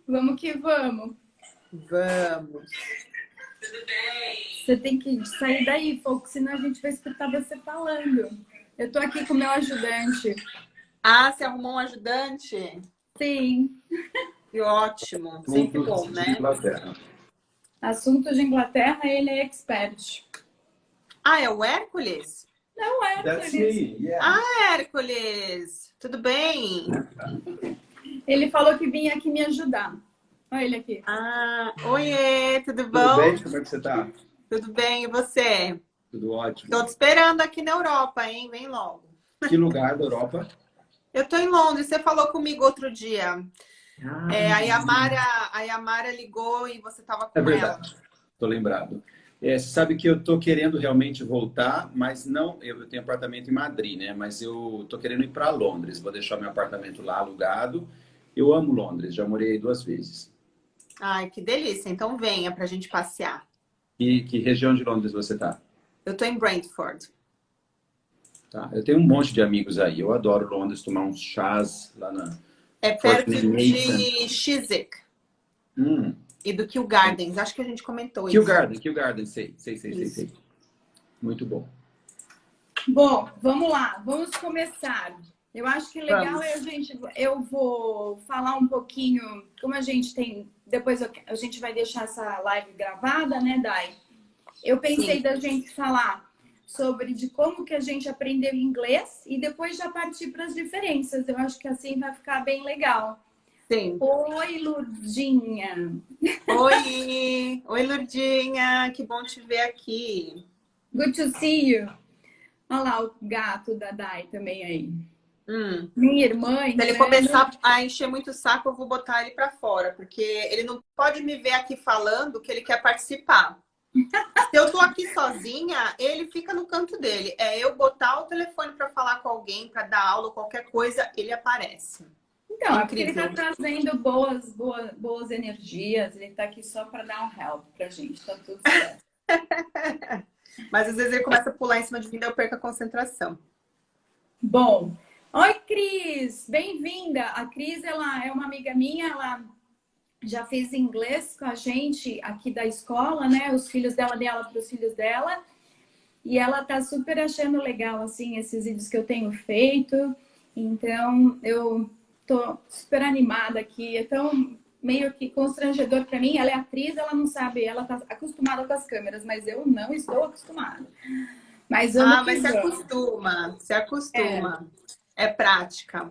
Vamos que vamos. Vamos. Você tem que sair daí, Foco, senão a gente vai escutar você falando. Eu tô aqui com o meu ajudante. Ah, você arrumou um ajudante? Sim. Que ótimo. Sempre bom, né? Inglaterra. Assunto de Inglaterra, ele é expert. Ah, é o Hércules? Não é, That's Hércules. me, yeah. Ah, Hércules! Tudo bem? Ele falou que vinha aqui me ajudar. Olha ele aqui. Ah, oiê, tudo Tudo bom? bem? Como é que você tá? Tudo bem, e você? Tudo ótimo. Tô te esperando aqui na Europa, hein? Vem logo. Que lugar da Europa? Eu tô em Londres, você falou comigo outro dia. A Yamara ligou e você tava com É ela. verdade. Tô lembrado. Você sabe que eu tô querendo realmente voltar, mas não... Eu tenho apartamento em Madrid, né? Mas eu tô querendo ir para Londres. Vou deixar meu apartamento lá alugado. Eu amo Londres, já morei aí 2 vezes. Ai, que delícia. Então venha pra gente passear. E que região de Londres você tá? Eu tô em Brentford. Tá. Eu tenho um monte de amigos aí. Eu adoro Londres, tomar uns chás lá na É perto Fortnum Mason. de Chiswick Hum. e do Kew Gardens. Acho que a gente comentou Kew isso. Garden, sei. Isso. Muito bom. Bom, vamos lá. Vamos começar. Eu acho que legal Vamos. é eu vou falar um pouquinho, como a gente tem, depois a gente vai deixar essa live gravada, né, Dai? Eu pensei Sim. da gente falar sobre de como que a gente aprendeu inglês e depois já partir para as diferenças. Eu acho que assim vai ficar bem legal. Sim. Oi, Lurdinha. Oi! Oi, Lurdinha! Que bom te ver aqui. Good to see you. Olha lá o gato da Dai também aí. Hum. Minha irmã, Se ele começar a encher muito o saco, eu vou botar ele pra fora, porque ele não pode me ver aqui falando que ele quer participar. Se eu tô aqui sozinha, ele fica no canto dele. É eu botar o telefone pra falar com alguém, pra dar aula, qualquer coisa, ele aparece. Então, é porque ele Incrível. tá trazendo boas energias. Ele tá aqui só para dar um help pra gente. Tá tudo certo. Mas às vezes ele começa a pular em cima de mim, daí eu perco a concentração. Bom, oi, Cris! Bem-vinda! A Cris, ela é uma amiga minha, ela já fez inglês com a gente aqui da escola, né? Os filhos dela deu aula para os filhos dela. E ela tá super achando legal, assim, esses vídeos que eu tenho feito. Então, eu tô super animada aqui. É tão meio que constrangedor para mim. Ela é atriz, ela não sabe, ela tá acostumada com as câmeras, mas eu não estou acostumada. Mas vamos que Mas se vamos. acostuma, se acostuma. É prática.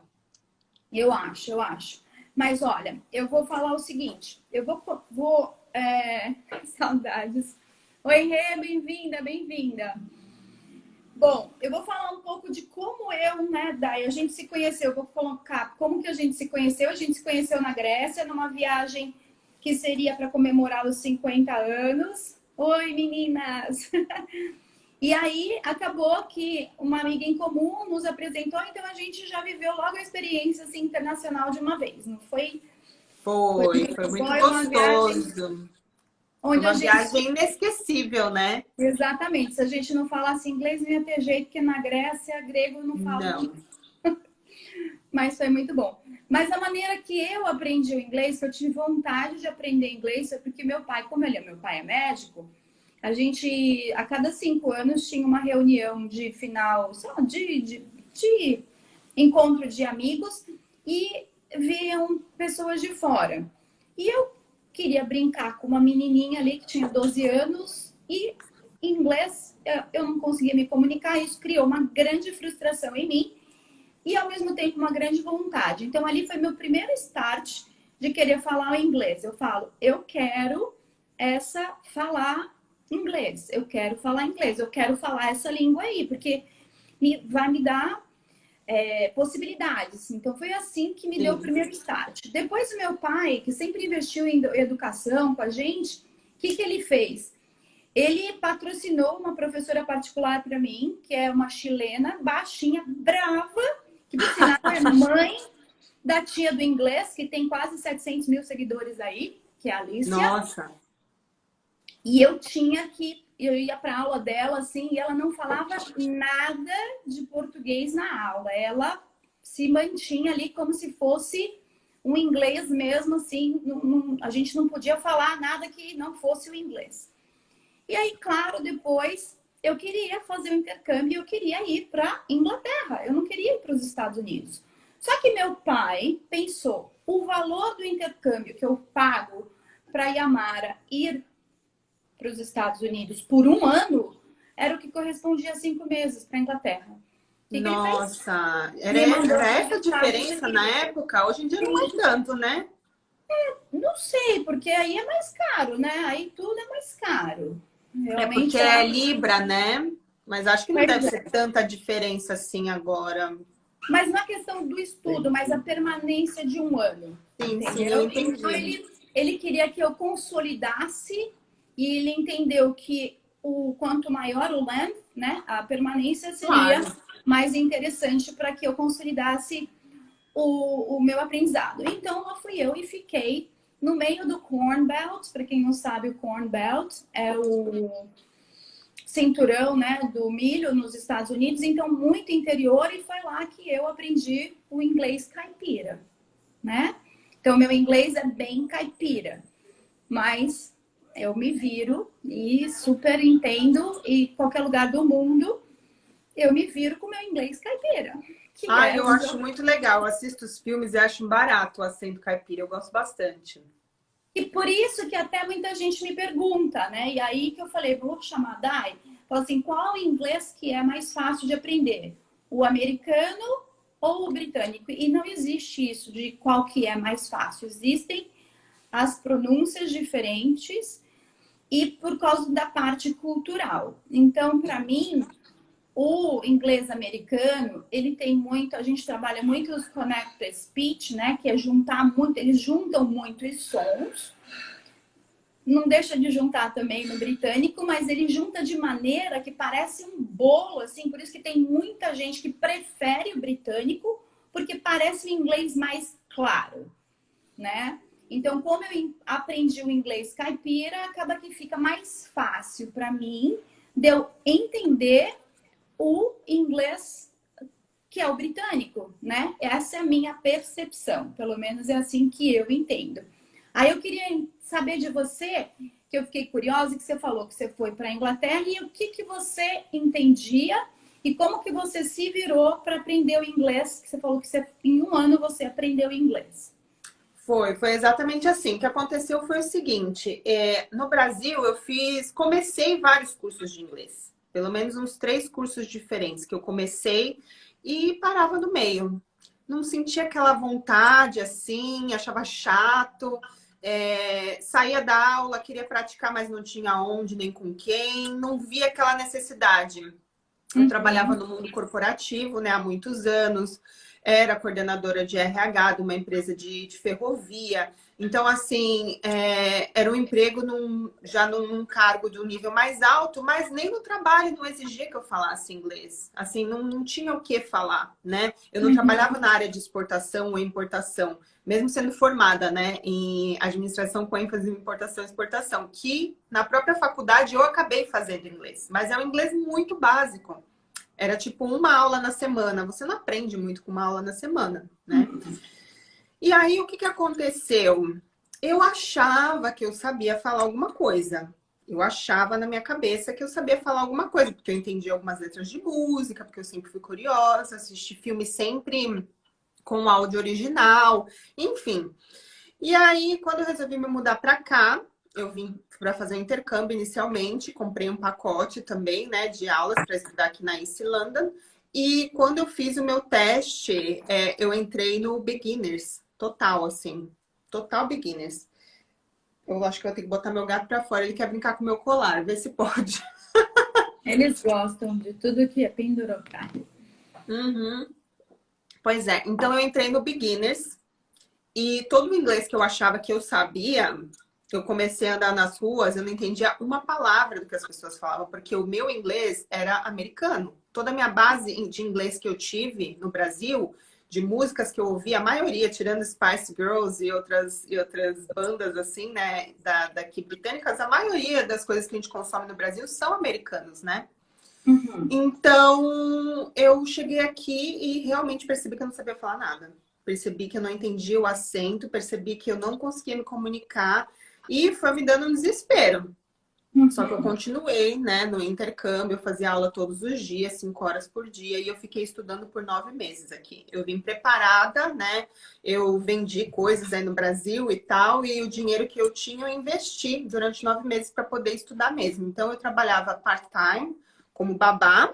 Eu acho. Mas olha, eu vou falar o seguinte. Eu vou saudades. Oi, Rê, bem-vinda. Bom, eu vou falar um pouco de como eu, né, Dai, a gente se conheceu. Eu vou colocar como que a gente se conheceu. A gente se conheceu na Grécia, numa viagem que seria para comemorar os 50 anos. Oi, meninas! E aí, acabou que uma amiga em comum nos apresentou, então a gente já viveu logo a experiência assim, internacional de uma vez, não foi? Foi muito gostoso. Onde uma viagem inesquecível, né? Exatamente. Se a gente não falasse inglês, não ia ter jeito, porque na Grécia, grego não fala. Mas foi muito bom. Mas a maneira que eu aprendi o inglês, que eu tive vontade de aprender inglês, foi porque meu pai, como meu pai é médico, a gente, a cada 5 anos, tinha uma reunião de final, de encontro de amigos e viam pessoas de fora. E eu queria brincar com uma menininha ali que tinha 12 anos e em inglês eu não conseguia me comunicar. Isso criou uma grande frustração em mim e, ao mesmo tempo, uma grande vontade. Então, ali foi meu primeiro start de querer falar o inglês. Eu falo, eu quero falar inglês, eu quero falar inglês, eu quero falar essa língua aí, porque vai me dar possibilidades. Então, foi assim que me deu o primeiro start. Depois, o meu pai, que sempre investiu em educação com a gente, o que ele fez? Ele patrocinou uma professora particular para mim, que é uma chilena, baixinha, brava, que, por sinal, é mãe da tia do inglês, que tem quase 700 mil seguidores aí, que é a Alicia. Nossa! E eu ia para aula dela, assim, e ela não falava nada de português na aula. Ela se mantinha ali como se fosse um inglês mesmo, assim, a gente não podia falar nada que não fosse o inglês. E aí, claro, depois eu queria fazer o intercâmbio, eu queria ir para Inglaterra, eu não queria ir para os Estados Unidos. Só que meu pai pensou, o valor do intercâmbio que eu pago para a Yamara ir para os Estados Unidos por 1 ano era o que correspondia a 5 meses para a Inglaterra. Nossa, era essa a diferença na época? Hoje em dia não é tanto, né? Não sei, porque aí é mais caro, né? Aí tudo é mais caro. Realmente porque é Libra, né? Mas acho que não deve ser tanta diferença assim agora. Mas na questão do estudo, mas a permanência de 1 ano. Sim, entendeu? Sim, eu entendi. Então ele queria que eu consolidasse e ele entendeu que quanto maior o length, né, a permanência seria mais interessante para que eu consolidasse o meu aprendizado. Então lá fui eu e fiquei no meio do Corn Belt. Para quem não sabe, o Corn Belt é o cinturão, né, do milho nos Estados Unidos, então muito interior, e foi lá que eu aprendi o inglês caipira, né? Então meu inglês é bem caipira, mas eu me viro e super entendo, e qualquer lugar do mundo eu me viro com meu inglês caipira. Eu acho muito legal, eu assisto os filmes e acho barato o acento caipira, eu gosto bastante. E por isso que até muita gente me pergunta, né? E aí que eu falei, vou chamar a Dai, falo assim, qual inglês que é mais fácil de aprender? O americano ou o britânico? E não existe isso de qual que é mais fácil. Existem as pronúncias diferentes e por causa da parte cultural. Então, para mim, o inglês americano, ele tem muito, a gente trabalha muito os connected speech, né? Que é juntar muito, eles juntam muitos sons. Não deixa de juntar também no britânico, mas ele junta de maneira que parece um bolo, assim. Por isso que tem muita gente que prefere o britânico, porque parece o inglês mais claro, né? Então, como eu aprendi o inglês caipira, acaba que fica mais fácil para mim de eu entender o inglês que é o britânico, né? Essa é a minha percepção, pelo menos é assim que eu entendo. Aí eu queria saber de você, que eu fiquei curiosa, que você falou que você foi para a Inglaterra, e o que você entendia e como que você se virou para aprender o inglês, que você falou que em 1 ano você aprendeu inglês. Foi exatamente assim. O que aconteceu foi o seguinte, no Brasil eu comecei vários cursos de inglês. Pelo menos uns 3 cursos diferentes que eu comecei e parava no meio. Não sentia aquela vontade assim, achava chato. Saía da aula, queria praticar, mas não tinha onde nem com quem. Não via aquela necessidade. Eu trabalhava no mundo corporativo, né, há muitos anos. Era coordenadora de RH de uma empresa de ferrovia. Então, assim, era um emprego já num cargo de um nível mais alto, mas nem no trabalho não exigia que eu falasse inglês. Assim, não tinha o que falar, né? Eu não trabalhava na área de exportação ou importação, mesmo sendo formada, né, em administração com ênfase em importação e exportação, que na própria faculdade eu acabei fazendo inglês, mas é um inglês muito básico. Era tipo 1 aula na semana. Você não aprende muito com 1 aula na semana, né? E aí, o que aconteceu? Eu achava que eu sabia falar alguma coisa. Eu achava na minha cabeça que eu sabia falar alguma coisa, porque eu entendi algumas letras de música, porque eu sempre fui curiosa, assisti filme sempre com áudio original, enfim. E aí, quando eu resolvi me mudar para cá, eu vim para fazer um intercâmbio inicialmente, comprei um pacote também, né, de aulas para estudar aqui na East London. E quando eu fiz o meu teste, eu entrei no Beginners, total, assim, total Beginners. Eu acho que eu vou ter que botar meu gato para fora, ele quer brincar com o meu colar, ver se pode. Eles gostam de tudo que é pendurocário. Pois é, então eu entrei no Beginners e todo o inglês que eu achava que eu sabia, eu comecei a andar nas ruas, eu não entendia uma palavra do que as pessoas falavam, porque o meu inglês era americano. Toda a minha base de inglês que eu tive no Brasil, de músicas que eu ouvia, a maioria, tirando Spice Girls e outras bandas assim, né, daqui britânicas, a maioria das coisas que a gente consome no Brasil são americanos, né? Então, eu cheguei aqui e realmente percebi que eu não sabia falar nada. percebi que eu não entendia o acento, percebi que eu não conseguia me comunicar e foi me dando um desespero. Só que eu continuei, né, no intercâmbio, eu fazia aula todos os dias, 5 horas por dia, e eu fiquei estudando por 9 meses aqui. Eu vim preparada, né, eu vendi coisas aí no Brasil e tal, e o dinheiro que eu tinha eu investi durante 9 meses para poder estudar mesmo. Então eu trabalhava part-time, como babá,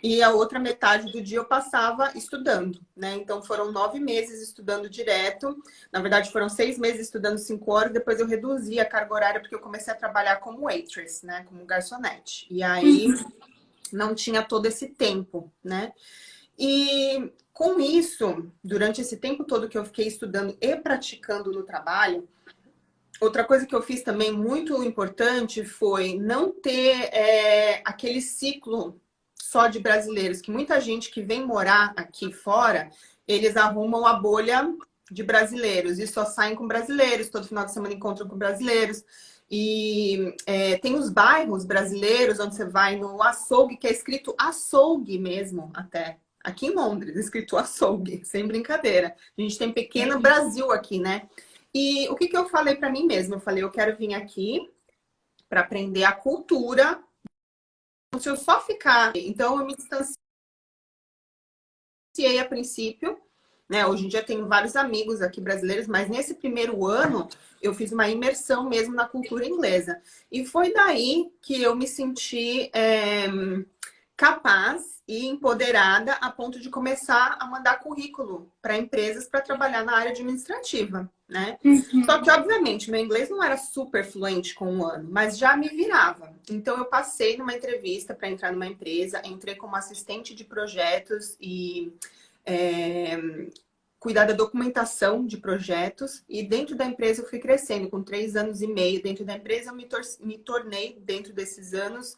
e a outra metade do dia eu passava estudando, né? Então foram 9 meses estudando direto. Na verdade, foram 6 meses estudando 5 horas. Depois eu reduzi a carga horária porque eu comecei a trabalhar como waitress, né? Como garçonete. E aí não tinha todo esse tempo, né? E com isso, durante esse tempo todo que eu fiquei estudando e praticando no trabalho, outra coisa que eu fiz também muito importante foi não ter aquele ciclo só de brasileiros, que muita gente que vem morar aqui fora, eles arrumam a bolha de brasileiros e só saem com brasileiros, todo final de semana encontram com brasileiros. E tem os bairros brasileiros, onde você vai no açougue, que é escrito açougue mesmo, até. Aqui em Londres, escrito açougue, sem brincadeira. A gente tem pequeno Brasil aqui, né? E o que eu falei para mim mesma? Eu falei, eu quero vir aqui para aprender a cultura. Se eu só ficar... Então, eu me distanciei a princípio, né? Hoje em dia tenho vários amigos aqui brasileiros, mas nesse primeiro ano eu fiz uma imersão mesmo na cultura inglesa. E foi daí que eu me senti capaz e empoderada a ponto de começar a mandar currículo para empresas para trabalhar na área administrativa, né? Só que, obviamente, meu inglês não era super fluente com um ano, mas já me virava. Então, eu passei numa entrevista para entrar numa empresa, entrei como assistente de projetos e cuidar da documentação de projetos. E dentro da empresa eu fui crescendo. Com 3 anos e meio dentro da empresa, eu me tornei, dentro desses anos,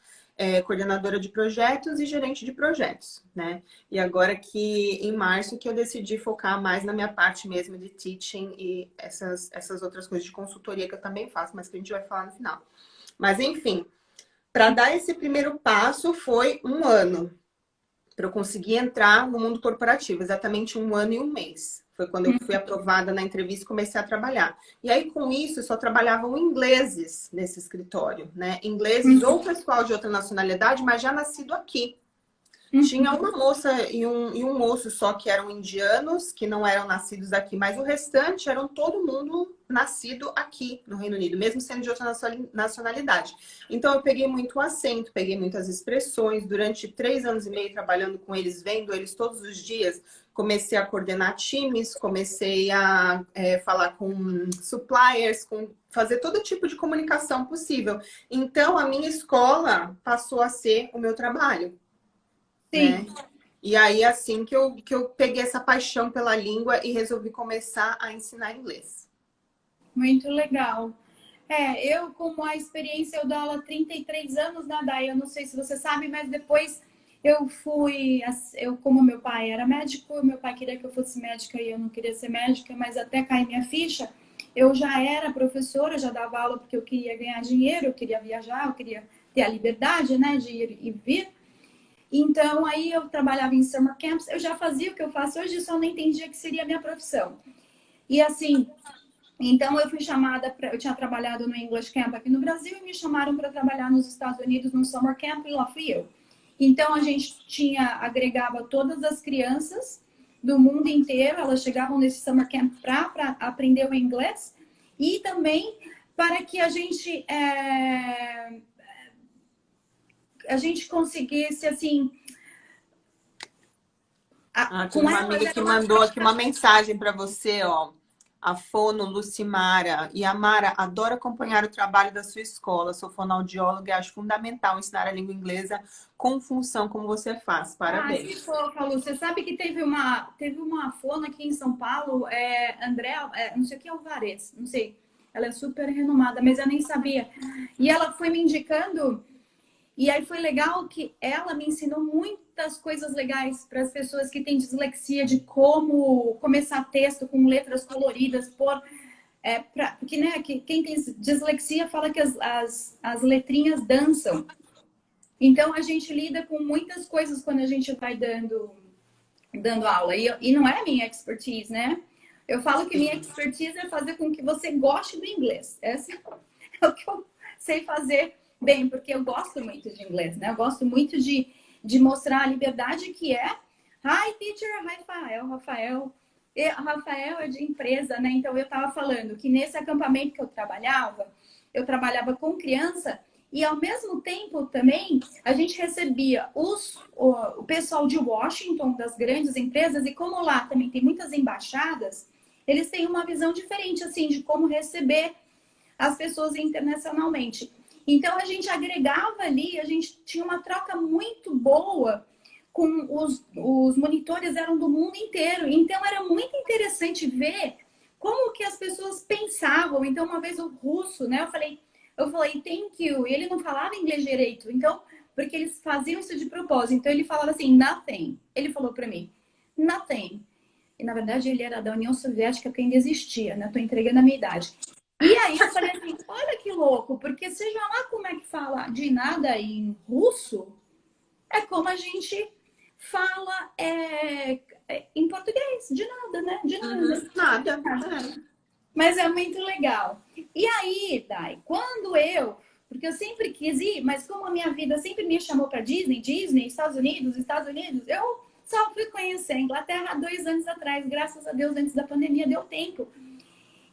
coordenadora de projetos e gerente de projetos, né? E agora que em março que eu decidi focar mais na minha parte mesmo de teaching e essas outras coisas de consultoria que eu também faço, mas que a gente vai falar no final. Mas enfim, para dar esse primeiro passo foi 1 ano para eu conseguir entrar no mundo corporativo, exatamente 1 ano e 1 mês. Foi quando eu fui aprovada na entrevista e comecei a trabalhar. E aí, com isso, só trabalhavam ingleses nesse escritório, né? Ingleses ou pessoal de outra nacionalidade, mas já nascido aqui. Tinha uma moça e um moço só que eram indianos, que não eram nascidos aqui, mas o restante eram todo mundo nascido aqui no Reino Unido, mesmo sendo de outra nacionalidade. Então eu peguei muito acento, peguei muitas expressões. Durante 3 anos e meio trabalhando com eles, vendo eles todos os dias, comecei a coordenar times, comecei a falar com suppliers, fazer todo tipo de comunicação possível. Então a minha escola passou a ser o meu trabalho. Sim. Né? E aí, assim que eu peguei essa paixão pela língua e resolvi começar a ensinar inglês. Muito legal. Eu, como a experiência, eu dou aula há 33 anos, né, Day? Eu não sei se você sabe, mas depois eu como meu pai era médico, meu pai queria que eu fosse médica e eu não queria ser médica, mas até cair minha ficha, eu já era professora, já dava aula porque eu queria ganhar dinheiro, eu queria viajar, eu queria ter a liberdade, né, de ir e vir. Então, aí eu trabalhava em summer camps, eu já fazia o que eu faço hoje, só não entendia que seria a minha profissão. E assim, então eu fui chamada, eu tinha trabalhado no English Camp aqui no Brasil e me chamaram para trabalhar nos Estados Unidos no summer camp e lá fui eu. Então, a gente agregava todas as crianças do mundo inteiro, elas chegavam nesse summer camp para aprender o inglês e também para que a gente conseguisse, assim... Tem uma amiga que mandou aqui uma mensagem para você, ó. A Fono, Lucimara e a Mara adoro acompanhar o trabalho da sua escola. Sou fonoaudióloga e acho fundamental ensinar a língua inglesa com função como você faz. Parabéns. Que fofa, Lu. Você sabe que teve uma fono aqui em São Paulo, André, não sei o que, Alvarez, não sei. Ela é super renomada, mas eu nem sabia. E ela foi me indicando... E aí foi legal que ela me ensinou muitas coisas legais para as pessoas que têm dislexia, de como começar texto com letras coloridas, porque né, quem tem dislexia fala que as letrinhas dançam. Então a gente lida com muitas coisas quando a gente vai dando dando aula. E não é minha expertise, né? Eu falo que minha expertise é fazer com que você goste do inglês. Esse é o que eu sei fazer bem, porque eu gosto muito de inglês, né? Eu gosto muito de mostrar a liberdade que é. Hi, teacher, Rafael. Rafael é de empresa, né? Então, eu estava falando que nesse acampamento que eu trabalhava com criança e, ao mesmo tempo, também, a gente recebia o pessoal de Washington, das grandes empresas, e como lá também tem muitas embaixadas, eles têm uma visão diferente, assim, de como receber as pessoas internacionalmente. Então, a gente agregava ali, a gente tinha uma troca muito boa com os monitores, eram do mundo inteiro. Então, era muito interessante ver como que as pessoas pensavam. Então, uma vez o russo, né, eu falei, thank you. E ele não falava inglês direito. Então, porque eles faziam isso de propósito. Então, ele falava assim, nothing. Ele falou para mim, nothing. E, na verdade, ele era da União Soviética, que ainda existia, né? Tô entregando a minha idade. E aí, eu falei assim, olha que louco, porque seja lá como é que fala de nada em russo, é como a gente fala em português, de nada, né? De nada. Nada. Mas é muito legal. E aí, Dai, porque eu sempre quis ir, mas como a minha vida sempre me chamou para Disney, Estados Unidos, eu só fui conhecer a Inglaterra há 2 anos atrás, graças a Deus, antes da pandemia deu tempo.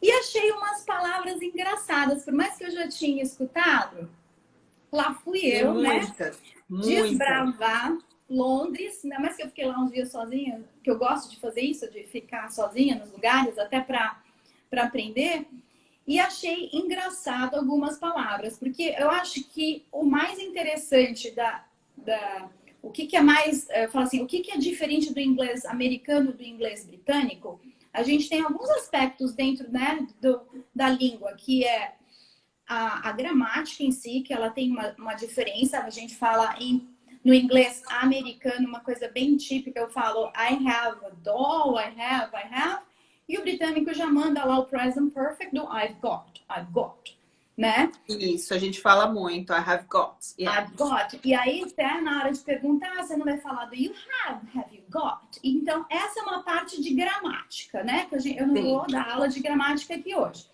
E achei umas palavras engraçadas, por mais que eu já tinha escutado, lá fui eu, muitas, né? Muitas. Desbravar Londres, ainda mais que eu fiquei lá uns dias sozinha, que eu gosto de fazer isso, de ficar sozinha nos lugares, até para aprender. E achei engraçado algumas palavras, porque eu acho que o mais interessante o que é mais, fala assim, o que é diferente do inglês americano do inglês britânico, a gente tem alguns aspectos dentro, né, da língua, que é a gramática em si, que ela tem uma diferença. A gente fala no inglês americano uma coisa bem típica, eu falo I have a doll, I have. E o britânico já manda lá o present perfect do I've got, né? Isso, a gente fala muito, I have got. Yeah. I've got. E aí, até na hora de perguntar, você não vai falar do you have you got? Então, essa é uma parte de gramática, né? Que eu não vou dar aula de gramática aqui hoje.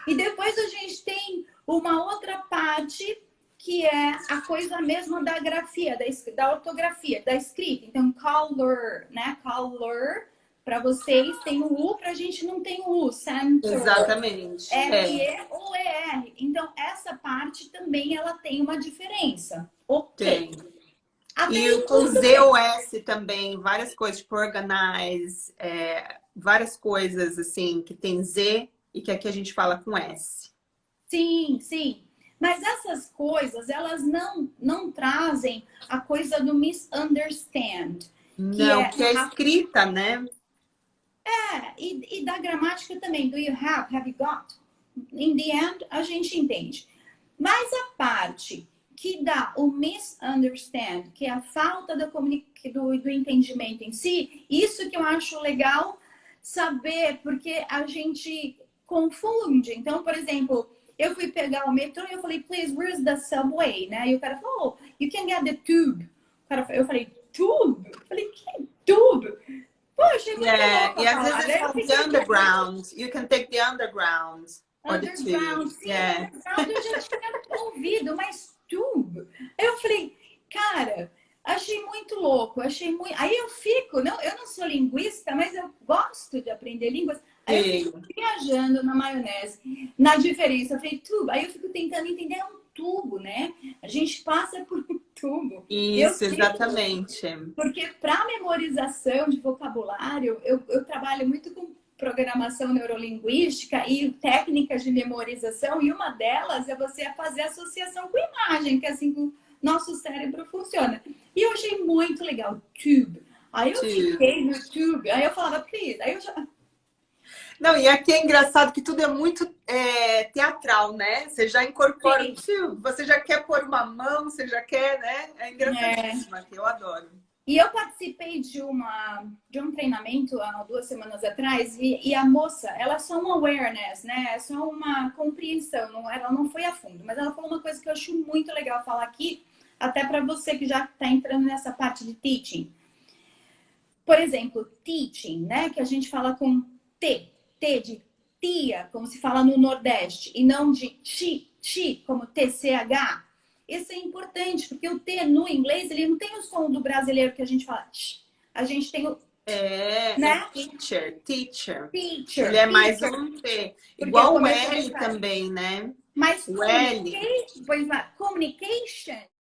E depois a gente tem uma outra parte que é a coisa mesma da grafia, da ortografia, da escrita. Então, color, né? Color. Para vocês tem o U, para a gente não tem o U. Center. Exatamente. R-E ou E-R. Então, essa parte também ela tem uma diferença. Tem. Até e com Z ou S também, várias coisas, tipo organize, várias coisas assim, que tem Z e que aqui a gente fala com S. Sim, sim. Mas essas coisas, elas não trazem a coisa do misunderstand. Que é escrita, né? E da gramática também, do you have you got? In the end, a gente entende. Mas a parte que dá o misunderstand, que é a falta do entendimento em si, isso que eu acho legal saber, porque a gente confunde. Então, por exemplo, eu fui pegar o metrô e eu falei, please, where's the subway? Né? E o cara falou, oh, you can get the tube. Eu falei, tube? Eu falei, que tube? Poxa, é muito louco. E às vezes eles falam the underground. You can take the underground. Underground, sim. Underground eu já tinha ouvido, mas tube. Eu falei, cara, achei muito louco. Aí eu fico, eu não sou linguista, mas eu gosto de aprender línguas. Aí eu fico viajando na maionese, na diferença. Eu falei, tubo. Aí eu fico tentando entender, é um tubo, né? A gente passa por um tubo. Isso, exatamente. Porque para memorização de vocabulário, eu trabalho muito com programação neurolinguística e técnicas de memorização, e uma delas é você fazer associação com imagem, que é assim que o nosso cérebro funciona. E eu achei muito legal, tube. Aí eu fiquei no tube, aí eu falava, please, aí eu já... Não, e aqui é engraçado que tudo é muito teatral, né? Você já incorpora o tube, você já quer pôr uma mão, você já quer, né? É engraçadíssimo aqui, eu adoro. E eu participei de um treinamento há 2 semanas atrás e a moça, ela é só um awareness, né? É só uma compreensão, ela não foi a fundo, mas ela falou uma coisa que eu acho muito legal falar aqui, até para você que já está entrando nessa parte de teaching. Por exemplo, teaching, né? Que a gente fala com T. T de tia, como se fala no Nordeste. E não de ti, como TCH. Isso é importante, porque o T no inglês, ele não tem o som do brasileiro que a gente fala. A gente tem o... né? Teacher. Teacher. Ele é mais um T. Igual o L também, né? Mas o L. Pois é, communication